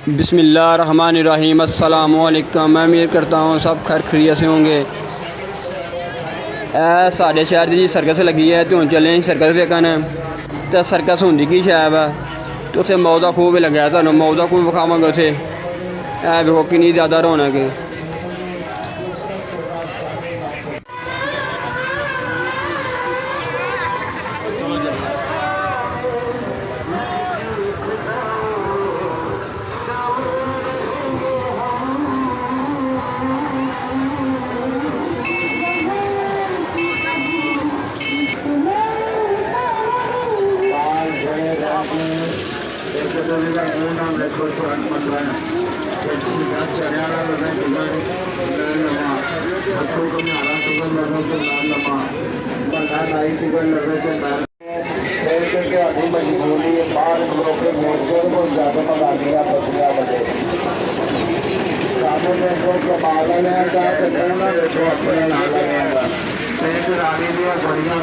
बिस्मिल्लाहिर्रहमानिर्रहीम। अस्सलामुअलैकुम। मैं उम्मीद करता हूँ सब खैर खैरियत से होंगे। साढ़े शहर की सर्कस लगी है तो हम चले सर्कस वेखन। तो सर्कस होंदी की शैब है तो उत्थे मौत दा खूह भी लग्या है। तुहानूं मौत दा खूह विखावांगे। उत्थे वेखो किन्नी ज़्यादा रौनक है।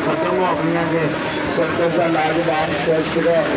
खत्म हो गई सर्कस का लाजवाब शुरू हो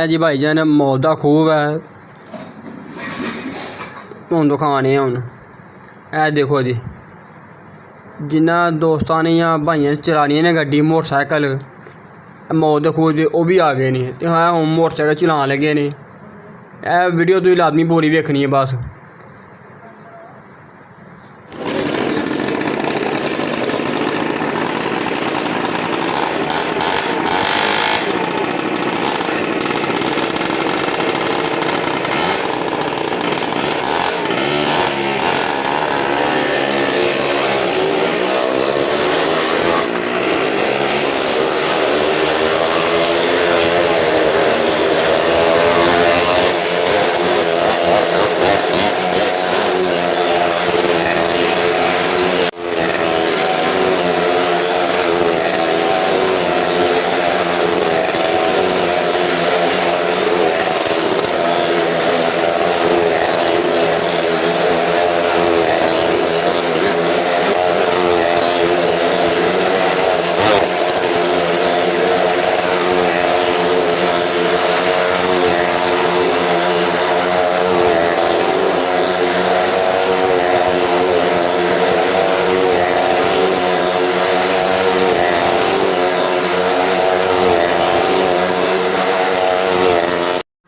जी भाईजान मौत दा खूह है। हून दिखाने हून देखो जी जिन्ना दोस्तां ने जां भाइयां ने चलानी ने गड्डी मोटरसाइकल मौत दे खूह ओह् भी आ गए ने ते हून मोटरसाइकल चलान लगे ने। वीडियो तुसीं लाजमी पूरी वेखनी है बस।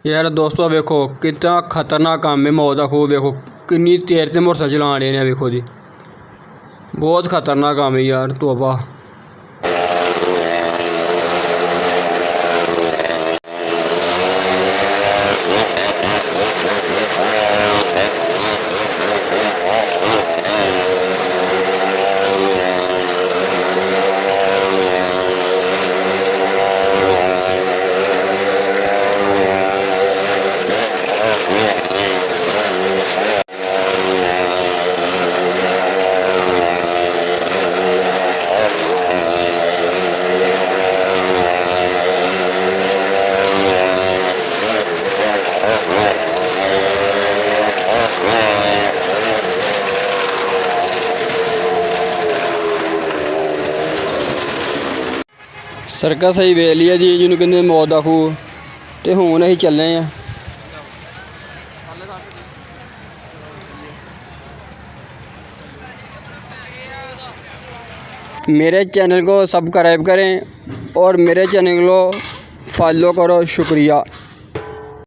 यार दोस्तों वेखो कितना खतरनाक काम है मौत दा खूह। वेखो किन्नी तेज ते मोटरसाइकल चलान डे ने। वेखो जी बहुत खतरनाक काम है यार तौबा। ਸਰਕਸ ਅਸੀਂ ਵੇਖ ਲਈ ਹੈ ਜੀ, ਜਿਹਨੂੰ ਕਹਿੰਦੇ ਮੌਤ ਦਾ ਖੂਹ। ਤੇ ਹੁਣ ਅਸੀਂ ਚੱਲੇ ਹਾਂ। मेरे चैनल को सब्सक्राइब करें और मेरे चैनल को फॉलो करो। शुक्रिया।